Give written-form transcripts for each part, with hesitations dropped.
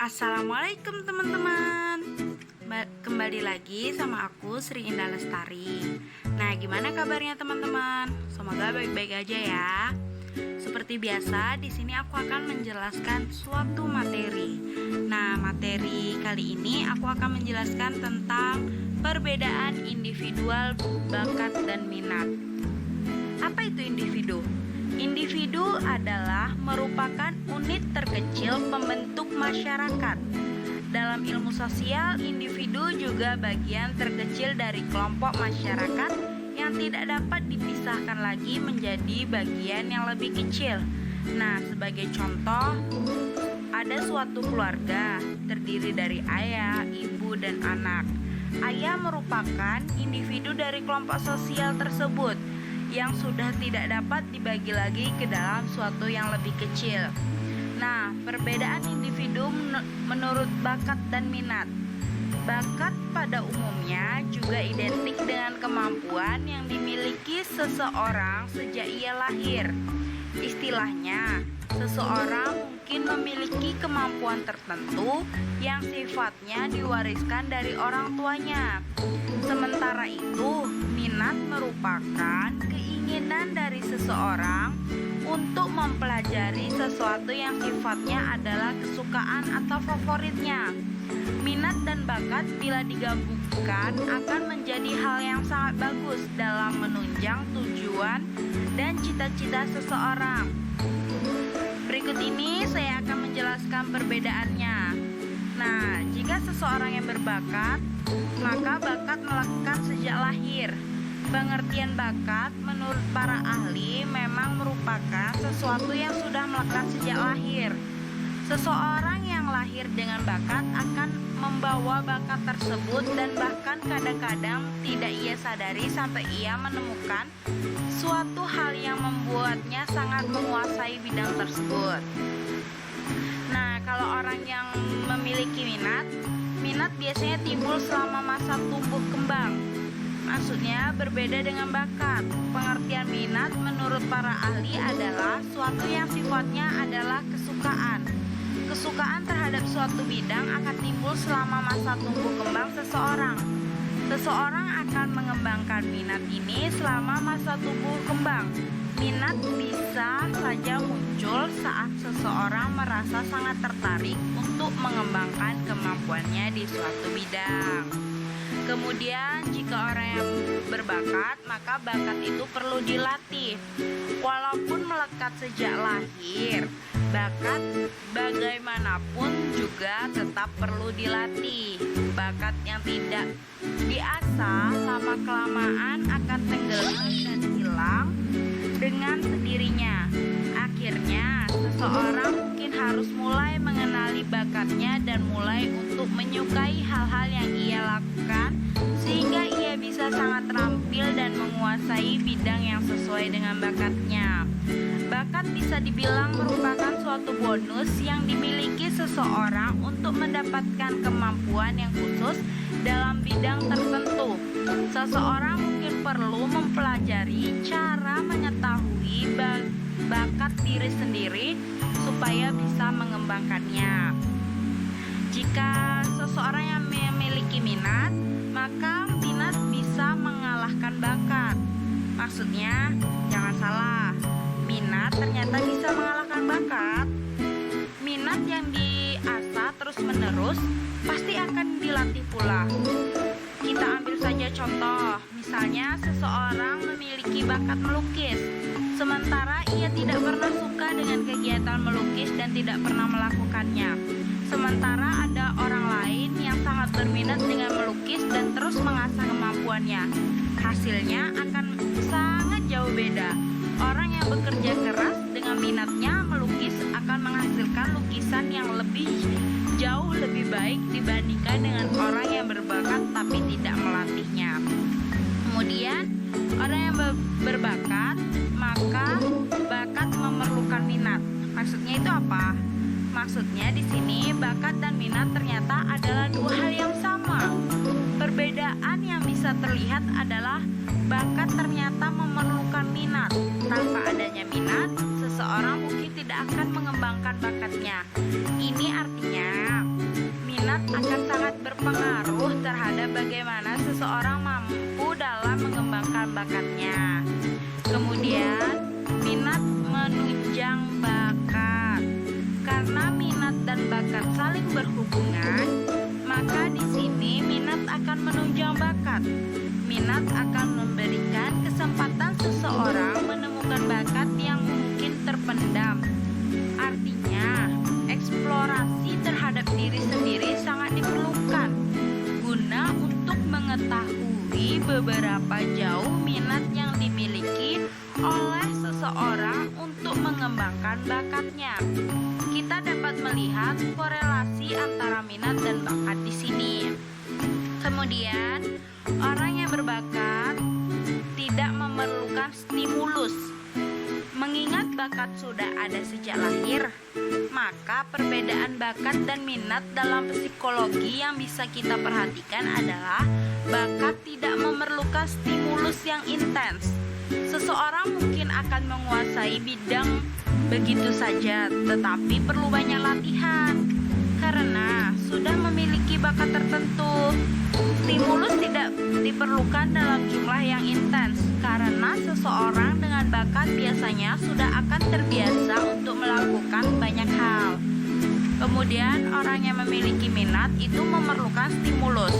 Assalamualaikum teman-teman. Kembali lagi sama aku Sri Indah Lestari. Nah, gimana kabarnya teman-teman? Semoga baik-baik aja ya. Seperti biasa, di sini aku akan menjelaskan suatu materi. Nah, materi kali ini aku akan menjelaskan tentang perbedaan individual, bakat, dan minat. Apa itu individu? Individu adalah merupakan unit terkecil pembentuk masyarakat. Dalam ilmu sosial, individu juga bagian terkecil dari kelompok masyarakat yang tidak dapat dipisahkan lagi menjadi bagian yang lebih kecil. Nah, sebagai contoh, ada suatu keluarga terdiri dari ayah, ibu, dan anak. Ayah merupakan individu dari kelompok sosial tersebut yang sudah tidak dapat dibagi lagi ke dalam suatu yang lebih kecil. Nah, perbedaan individu menurut bakat dan minat. Bakat pada umumnya juga identik dengan kemampuan yang dimiliki seseorang sejak ia lahir. Istilahnya, seseorang mungkin memiliki kemampuan tertentu yang sifatnya diwariskan dari orang tuanya. Sementara itu, minat merupakan keinginan dari seseorang untuk mempelajari sesuatu yang sifatnya adalah kesukaan atau favoritnya. Minat dan bakat bila digabungkan akan menjadi hal yang sangat bagus dalam menunjang tujuan dan cita-cita seseorang. Berikut ini saya akan menjelaskan perbedaannya. Nah, jika seseorang yang berbakat, maka bakat melekat sejak lahir. Pengertian bakat menurut para ahli memang merupakan sesuatu yang sudah melekat sejak lahir. Seseorang yang lahir dengan bakat akan membawa bakat tersebut dan bahkan kadang-kadang tidak ia sadari sampai ia menemukan suatu hal yang membuatnya sangat menguasai bidang tersebut. Nah, kalau orang yang memiliki minat biasanya timbul selama masa tumbuh kembang. Maksudnya berbeda dengan bakat. Pengertian minat menurut para ahli adalah suatu yang sifatnya adalah kesukaan. Kesukaan terhadap suatu bidang akan timbul selama masa tumbuh kembang seseorang. Seseorang akan mengembangkan minat ini selama masa tumbuh kembang. Minat bisa saja muncul saat seseorang merasa sangat tertarik untuk mengembangkan kemampuannya di suatu bidang. Kemudian jika orang yang berbakat, maka bakat itu perlu dilatih. Walaupun melekat sejak lahir, bakat bagaimanapun juga tetap perlu dilatih. Bakat yang tidak diasah lama-kelamaan akan tenggelam dan hilang dengan sendirinya. Akhirnya, seseorang mungkin harus mulai mengenali bakatnya dan mulai untuk menyukai hal-hal yang ia lakukan sehingga ia bisa sangat terampil dan menguasai bidang yang sesuai dengan bakatnya. Bakat bisa dibilang merupakan suatu bonus yang dimiliki seseorang untuk mendapatkan kemampuan yang khusus dalam bidang tertentu. Seseorang mungkin perlu mempelajari cara mengetahui bakat diri sendiri supaya bisa mengembangkannya. Jika seseorang yang memiliki minat, maka minat bisa mengalahkan bakat. Maksudnya, jangan salah, minat ternyata bisa mengalahkan bakat. Minat yang diasah terus-menerus pasti akan dilatih pula. Kita ambil saja contoh, misalnya seseorang memiliki bakat melukis, sementara ia tidak pernah suka dengan kegiatan melukis dan tidak pernah melakukannya. Sementara ada orang lain yang sangat berminat dengan melukis dan terus mengasah kemampuannya. Hasilnya akan sangat jauh beda. Orang yang bekerja keras dengan minatnya melukis akan menghasilkan lukisan yang jauh lebih baik dibandingkan dengan orang yang berbakat tapi tidak melatihnya. Kemudian, orang yang berbakat, maka bakat memerlukan minat. Maksudnya itu apa? Maksudnya di sini bakat dan minat ternyata adalah dua hal yang sama. Perbedaan yang bisa terlihat adalah bakat ternyata memerlukan minat. Tanpa adanya minat, seseorang mungkin tidak akan mengembangkan bakatnya. Ini artinya bakat saling berhubungan, maka di sini minat akan menunjang bakat. Minat akan memberikan kesempatan seseorang menemukan bakat yang mungkin terpendam. Artinya, eksplorasi terhadap diri sendiri sangat diperlukan guna untuk mengetahui beberapa jauh minat yang dimiliki oleh seseorang untuk mengembangkan bakatnya. Kita dapat melihat korelasi antara minat dan bakat di sini. Kemudian, orang yang berbakat tidak memerlukan stimulus. Mengingat bakat sudah ada sejak lahir, maka perbedaan bakat dan minat dalam psikologi yang bisa kita perhatikan adalah bakat tidak memerlukan stimulus yang intens. Seseorang mungkin akan menguasai bidang begitu saja, tetapi perlu banyak latihan karena sudah memiliki bakat tertentu. Stimulus tidak diperlukan dalam jumlah yang intens karena seseorang dengan bakat biasanya sudah akan terbiasa untuk melakukan banyak hal. Kemudian orang yang memiliki minat itu memerlukan stimulus.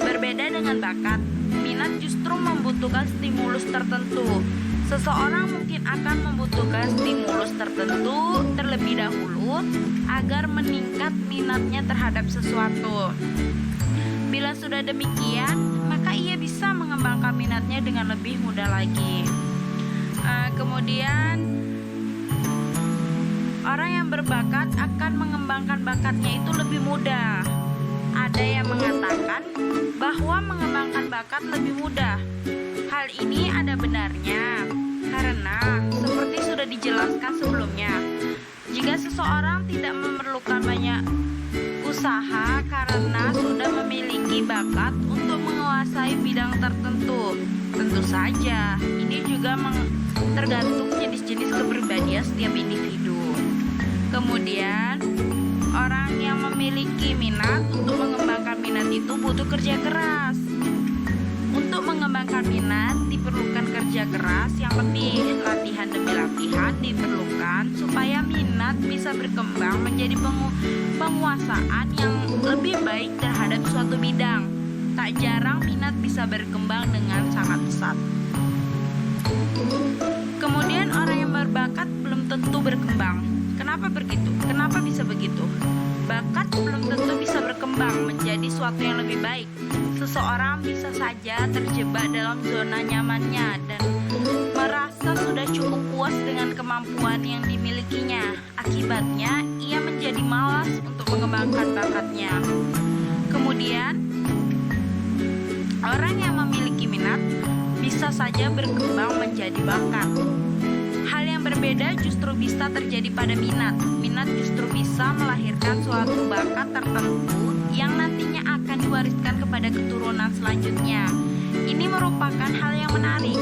Berbeda dengan bakat, minat justru membutuhkan stimulus tertentu. Seseorang mungkin akan membutuhkan stimulus tertentu terlebih dahulu agar meningkat minatnya terhadap sesuatu. Bila sudah demikian, maka ia bisa mengembangkan minatnya dengan lebih mudah lagi. Kemudian, orang yang berbakat akan mengembangkan bakatnya itu lebih mudah. Ada yang mengatakan bahwa mengembangkan bakat lebih mudah. Hal ini ada benarnya, karena seperti sudah dijelaskan sebelumnya, jika seseorang tidak memerlukan banyak usaha karena sudah memiliki bakat untuk menguasai bidang tertentu, tentu saja ini juga tergantung jenis-jenis kepribadian setiap individu. Kemudian, orang yang memiliki minat untuk mengembangkan minat itu butuh kerja keras. Untuk mengembangkan minat diperlukan kerja keras yang lebih. Latihan demi latihan diperlukan supaya minat bisa berkembang menjadi penguasaan yang lebih baik terhadap suatu bidang. Tak jarang minat bisa berkembang dengan sangat pesat. Kemudian orang yang berbakat belum tentu berkembang. Kenapa begitu? Kenapa bisa begitu? Bakat belum tentu bisa berkembang menjadi suatu yang lebih baik. Seseorang bisa saja terjebak dalam zona nyamannya dan merasa sudah cukup puas dengan kemampuan yang dimilikinya. Akibatnya, ia menjadi malas untuk mengembangkan bakatnya. Kemudian, orang yang memiliki minat bisa saja berkembang menjadi bakat. Hal yang berbeda justru bisa terjadi pada minat. Minat justru bisa melahirkan suatu bakat tertentu yang nantinya akan diwariskan kepada keturunan selanjutnya. Ini merupakan hal yang menarik.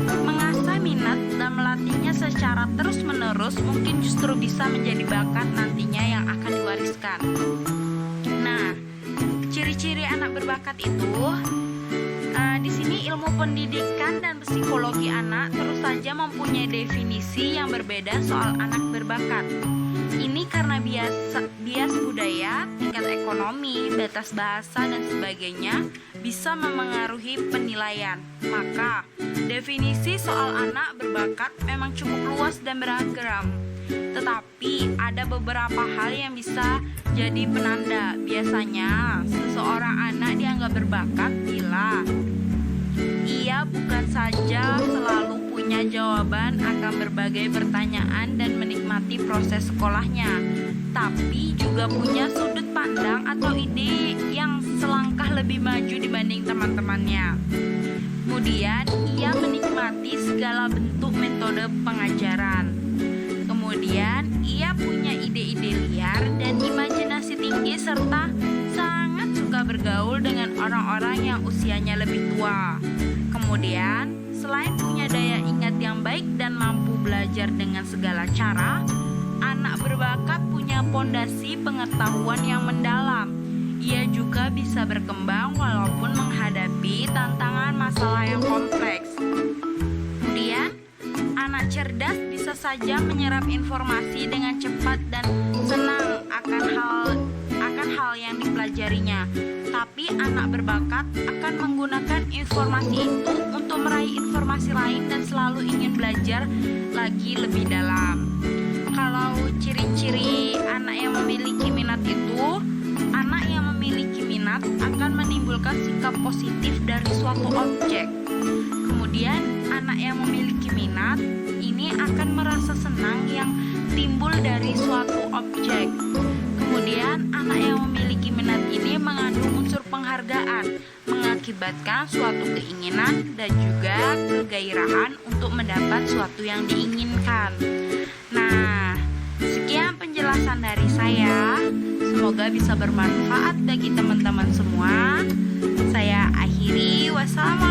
Mengasah minat dan melatihnya secara terus-menerus mungkin justru bisa menjadi bakat nantinya yang akan diwariskan. Nah, ciri-ciri anak berbakat itu di sini ilmu pendidikan dan psikologi anak terus saja mempunyai definisi yang berbeda soal anak berbakat. Ini karena bias budaya, tingkat ekonomi, batas bahasa dan sebagainya bisa memengaruhi penilaian. Maka, definisi soal anak berbakat memang cukup luas dan beragam. Tetapi ada beberapa hal yang bisa jadi penanda. Biasanya, seseorang anak dianggap berbakat bila ia bukan saja selalu punya jawaban akan berbagai pertanyaan dan menikmati proses sekolahnya, tapi juga punya sudut pandang atau ide yang selangkah lebih maju dibanding teman-temannya. Kemudian, ia menikmati segala bentuk metode pengajaran. Kemudian, ia punya ide-ide liar dan imajinasi tinggi serta sangat suka bergaul dengan orang-orang yang usianya lebih tua. Kemudian, selain punya daya ingat yang baik dan mampu belajar dengan segala cara, anak berbakat punya pondasi pengetahuan yang mendalam. Ia juga bisa berkembang walaupun menghadapi tantangan masalah yang kompleks. Kemudian, anak cerdas bisa saja menyerap informasi dengan cepat dan senang akan hal Jadi anak berbakat akan menggunakan informasi itu untuk meraih informasi lain dan selalu ingin belajar lagi lebih dalam. Kalau ciri-ciri anak yang memiliki minat itu, anak yang memiliki minat akan menimbulkan sikap positif dari suatu objek. Kemudian anak yang memiliki minat ini akan merasa senang yang timbul dari suatu objek. Kemudian anak yang memiliki minat ini mengandung unsur penghargaan, mengakibatkan suatu keinginan dan juga kegairahan untuk mendapat suatu yang diinginkan. Nah, sekian penjelasan dari saya. Semoga bisa bermanfaat bagi teman-teman semua. Saya akhiri. Wassalamualaikum